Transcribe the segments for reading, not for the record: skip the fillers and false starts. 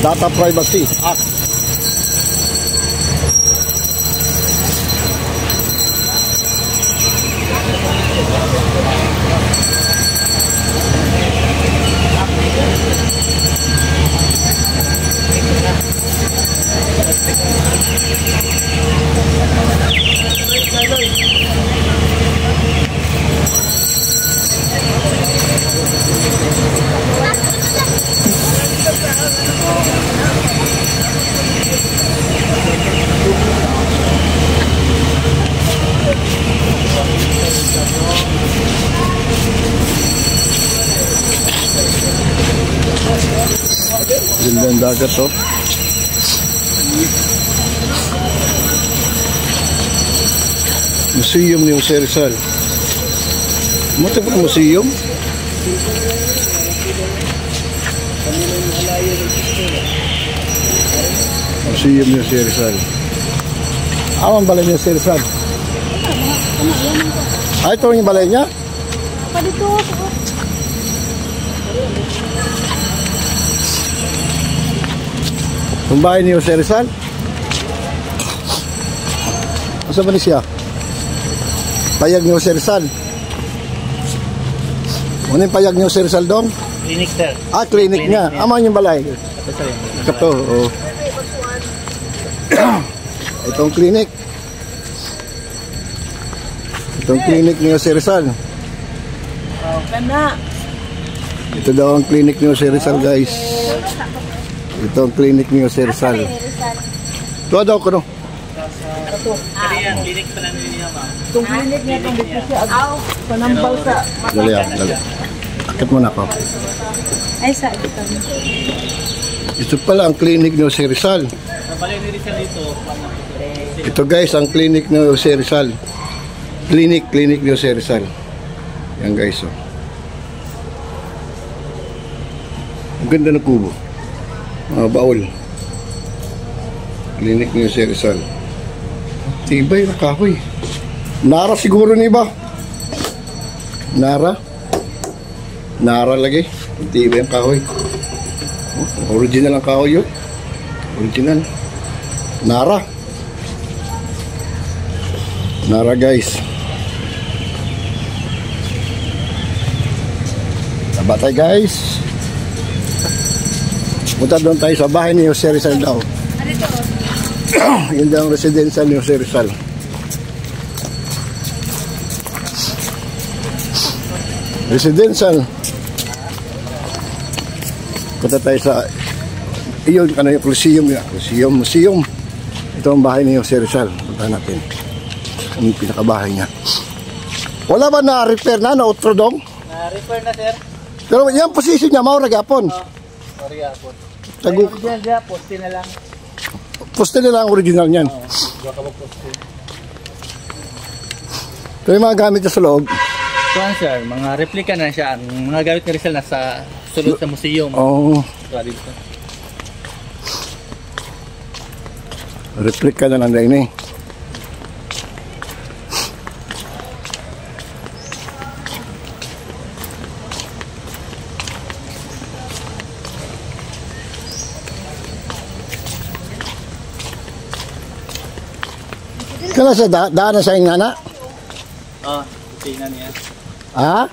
Data Privacy Act. Ganda ang dagat to. Museum ni Jose Rizal. Mata pa museum? Museum ni Jose Rizal. Awan balay ni Jose Rizal. Ay, ito yung balay niya? Apa dito? Ang bahay ni Jose Rizal? Asa ba ni siya? Payag ni Jose Rizal. Ano yung payag ni Jose Rizal doon? Clinic, sir. Ah, clinic niya. Aman yung balay. Ito, oh. Itong clinic. Itong clinic ni Jose Rizal. Oh, kana. Ito daw ang clinic ni Jose Rizal, guys. Ito ang clinic ni Jose Rizal. Ito daw ko, no? Clinic pa lang niya, ma'am. Itong clinic niya, itong dito siya. Panambal sa... Dali ako, dali. Akit muna ako. Ay, sa dito. Ito pala ang clinic ni Jose Rizal. Nabalay ni Rizal dito. Ito, guys, ang clinic ni Jose Rizal. Clinic ni Jose Rizal. Yan, guys, oh. Ang ganda ng kubo. Mga baul. Clinic ni Jose Rizal. Tibay na kahoy. Nara siguro ni ba? Nara lagi. Tibay ang kahoy. Oh, original ang kahoy yun. Original. Nara, guys. Taba tayo, guys. Punta doon tayo sa bahay ni Jose Rizal daw. Yun daw ang residensya ni Jose Rizal. Residential. Punta tayo sa iyon, ano yung museum. Ito ang bahay ni Jose Rizal. Punta natin ang pinakabahay niya. Wala ba na-repair na outro dong? Na-repair na, sir. Pero yung position niya maura gapon. Sorry, gapon. Tago. Original dyan, poste na lang. Poste na lang original niyan. Diba ka mag-poste? Pero yung mga gamit niya sa loob. Kuhan, sir, mga replika na siya. Ang mga gamit ni Rizal nasa sulod sa museum. Oo. Dito. Replika na lang din eh. Kala sa daan na sa ingana? Oh, kusina niya. Ha?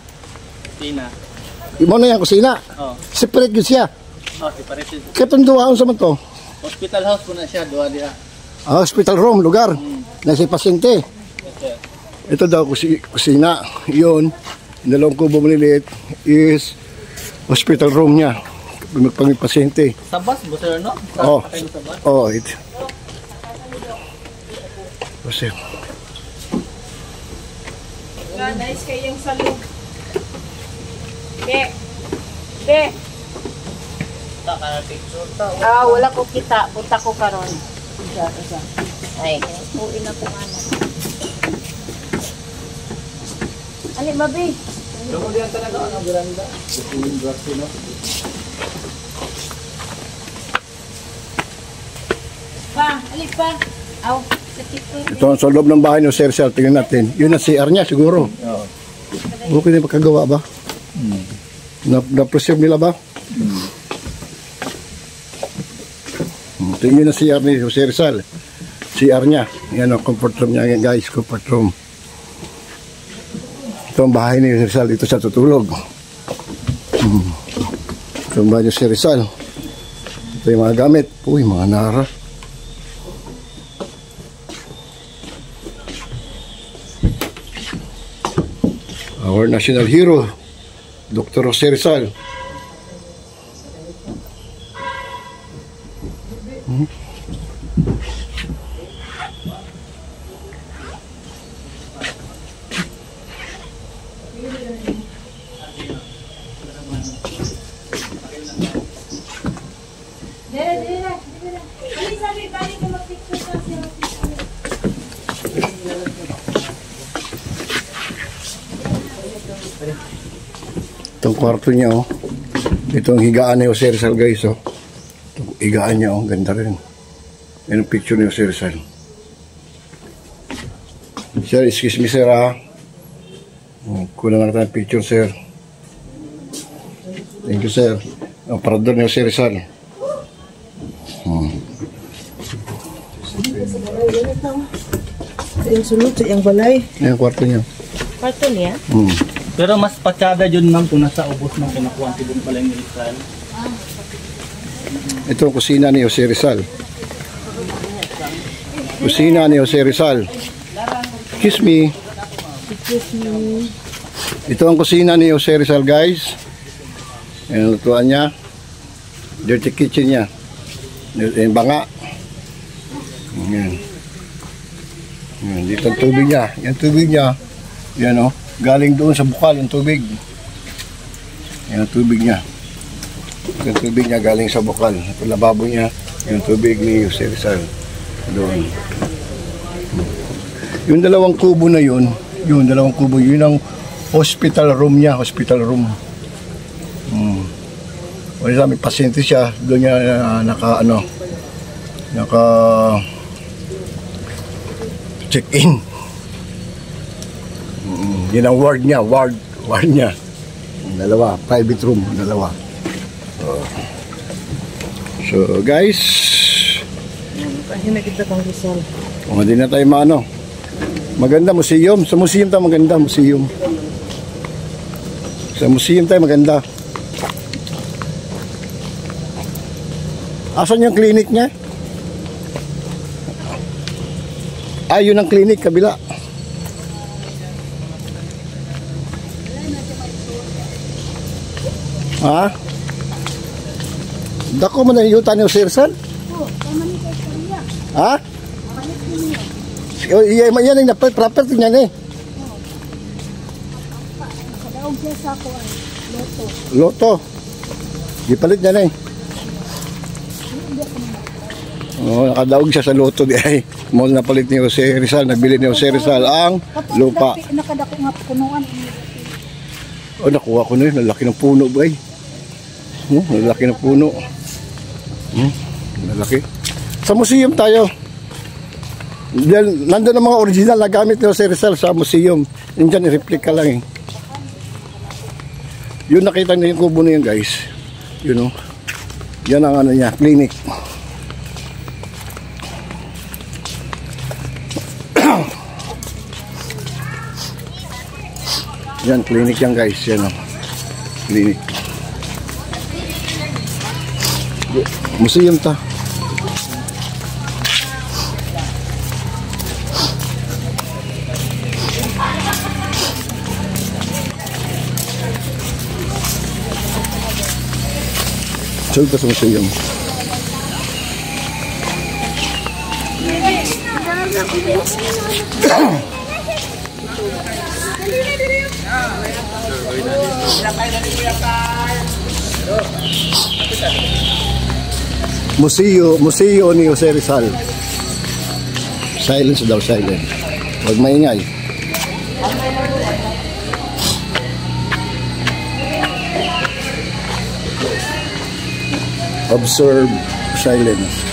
Kusina. Imo na yung kusina? Oh. Separate yun siya. Oh, separated. Katong duwaon sa man to? Hospital house po na siya, duwa diha. Hospital room, lugar. Nasa pasyente. Yes, sir. Ito daw kusina. Yun, dalawang kubo maliliit is hospital room niya. Pang pasyente. Sa bus, sir, no? Oh. Sa bus? Oh, ito. Kasi Nice kayong salog. Be. Wala ko kita. Punta ko karon. Ay, uwi na kung ano. Ali, mabi. Kemudian talaga ang beranda. Pa, alik pa. Aw, sakit ko. ito ang sa loob ng bahay ni Jose Rizal. Tingnan natin. Yun ang CR niya siguro. Oo. Okay na pagkagawa ba? Na-preserve nila ba? Tingin na CR ni Jose Rizal. CR niya. Yan o, comfort room niya guys, comfort room. Ito ang bahay ni Jose Rizal. Dito siya tutulog. Ito ang bahay ni Jose Rizal. Ito yung mga gamit. Uy, mga nara. Our national hero, Dr. Jose Rizal. Itong kwarto niya, oh. Itong higaan ni Jose Rizal, guys, oh. Itong higaan niya, oh. Ganda rin. Yan ang picture ni Jose Rizal. Sir, excuse me, sir, ha. Kulang na tayong picture, sir. Thank you, sir. Ang parador ni Jose Rizal. Yung sunod sa iyang balay. Yan ang kwarto niya. Kwarto niya? Pero mas patsada yun ma'am kung nasa ubos ng kinukuha tibong pala yung Rizal. Ito ang kusina ni Jose Rizal. Kusina ni Jose Rizal. Excuse me. Ito ang kusina ni Jose Rizal, guys. Ayan ang lutuan niya. Dirty kitchen niya. Yung banga. Ayan. Ayan. Dito ang tubig niya. Yung tubig niya. Yan o. Galing doon sa bukal yung tubig. Yan ang tubig niya. Yung tubig niya galing sa bukal. Ito lababo niya. Yung tubig ni Jose Rizal. Doon. Yung dalawang kubo na yun. Yung dalawang kubo. Yun ang hospital room niya. Hospital room. Wala may pasyente siya. Doon niya naka check-in. Yan ang ward niya, ward niya. Dalawa, private room, dalawa. So guys, Hinagita kang Rizal. hindi na tayo maano. Maganda museum, sa museum tayo maganda, museum. Sa museum tayo maganda. Asan yung clinic niya? Yun ang clinic, kabila. Ha? Dako mo na yung yuta ni Jose Rizal? Ha? Yan ang property niya eh. Nakadaog siya sa ako ay loto. Loto. Gipalit niya eh. Nakadaog siya sa loto di ay. Mall na palit ni Jose Rizal. Nabili ni Jose Rizal ang lupa. Nakadako nga punuan. Nakuha ko na yun. Lalaki ng puno ba eh. Lalaki ng puno. Lalaki. Sa museum tayo. Nandun ang mga original na gamit ni Jose Rizal sa museum. Yun dyan, i-replica lang eh. Yun nakita niyo yung kubo na yun guys. Yun o. Yan ang ano niya, clinic. Yan, clinic yan guys. Yan o. Clinic. Museum ta. Sulta sa museum. Museo ni Jose Rizal. Silence daw, silent. Huwag maingay. Observe, silence.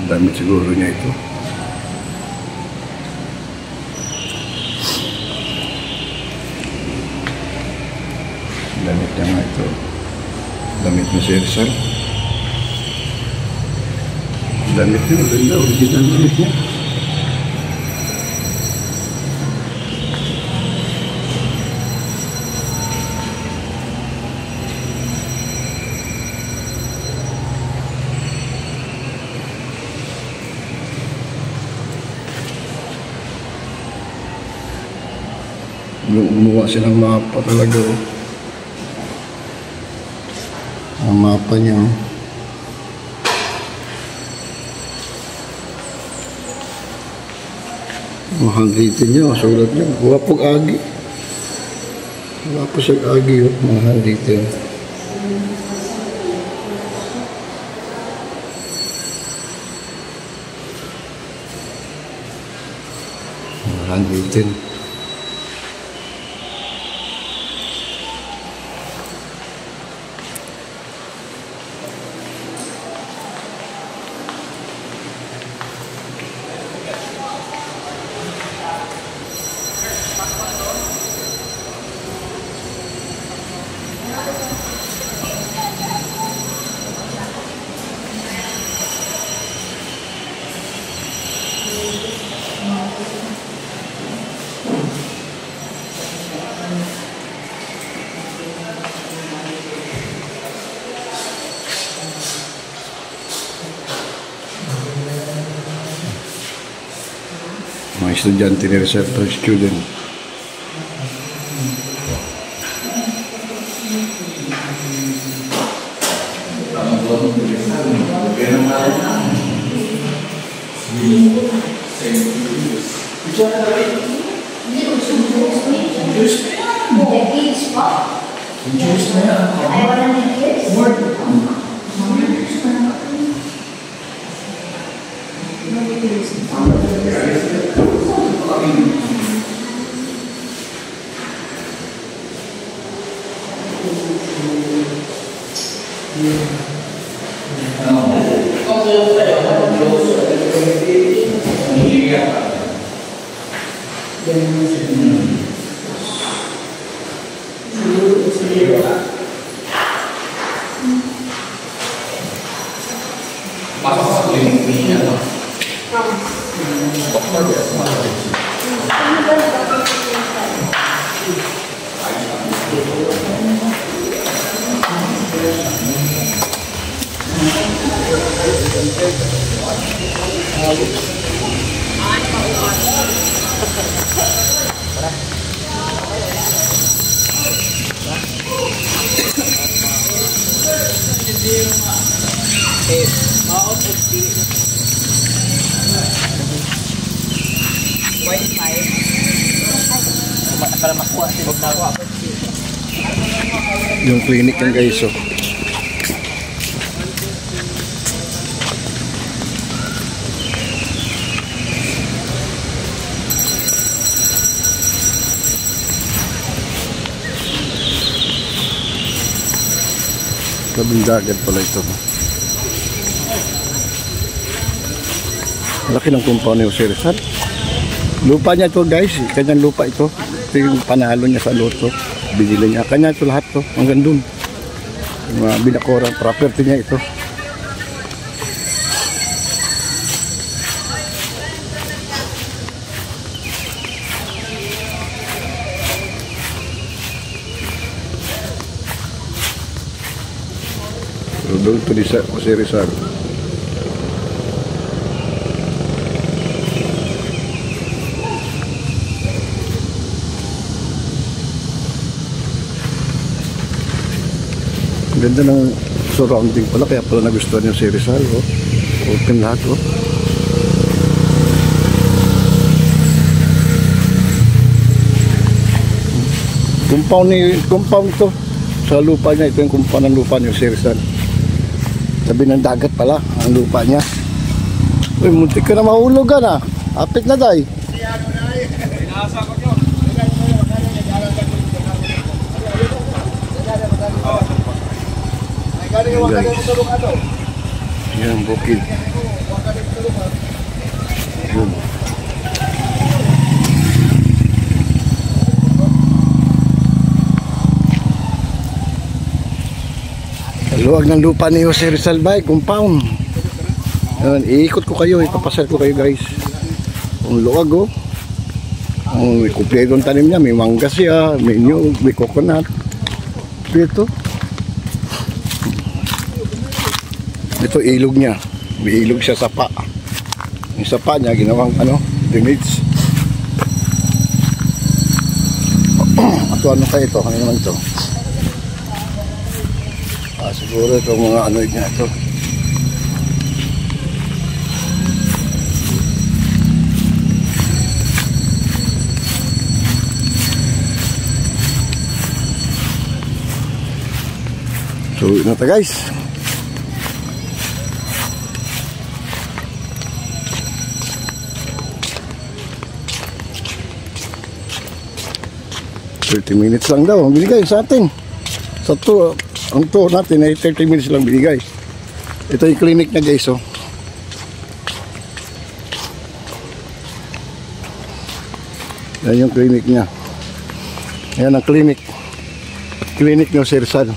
Damit siguro niya ito. Ito. Damit ni Sir Rizal. Damit niya, ganda. Original damit niya. Gumawa silang mapa talaga. Ang mapa niya. Handwritten niya, sulat niya. Wapog agi. Wapog siya agi, mga handwritten. Handwritten. Mga estudyante ni Rizal, student. Yung clinic yan guys, oh. Tabing dagat pala ito. Laki ng compound ni Jose Rizal. Lupa niya ito guys, kanyang lupa ito. Ito yung panalo niya sa loto. Binili niya, kanya ito lahat to, hanggang dun. Mga binakorang property niya ito. So, doon ito ni Jose Rizal. Ganda ng surrounding pala, kaya pala nagustuhan yung si Rizal, oh. Open lahat, oh. Compound to sa lupa niya. Ito yung compound ng lupa niya si Rizal. Sabi ng dagat pala ang lupa niya. Uy, muntik ka na mahulog ka na. Apit na day. Yan, bukid. Yun. Luwag ng lupa ni Jose Rizal Bay, compound. Yan, iikot ko kayo, ipapasal ko kayo guys. Ang luwag oh. May kumpleto ang tanim niya, may mangga siya, may nyug, may coconut. Dito. Ito ilog niya. May ilog siya sapa. Yung sapa niya, ginawang drainage. Ano kayo ito? Ano naman ito? Siguro itong mga niya ito. So, yun na ito guys. $30 lang daw ang binigay sa atin. Sa tour, ang tour natin ay 30 minutes lang binigay. Ito yung clinic na guys oh. Yan yung clinic niya. Yan ang clinic. Clinic niyo Sir Rizal.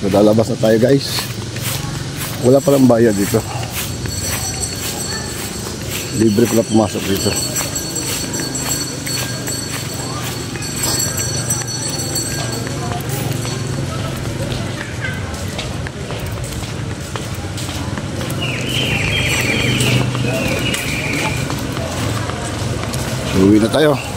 So lalabas na tayo guys. Wala palang bayad dito. Libre pala pumasok dito. So uwi na tayo.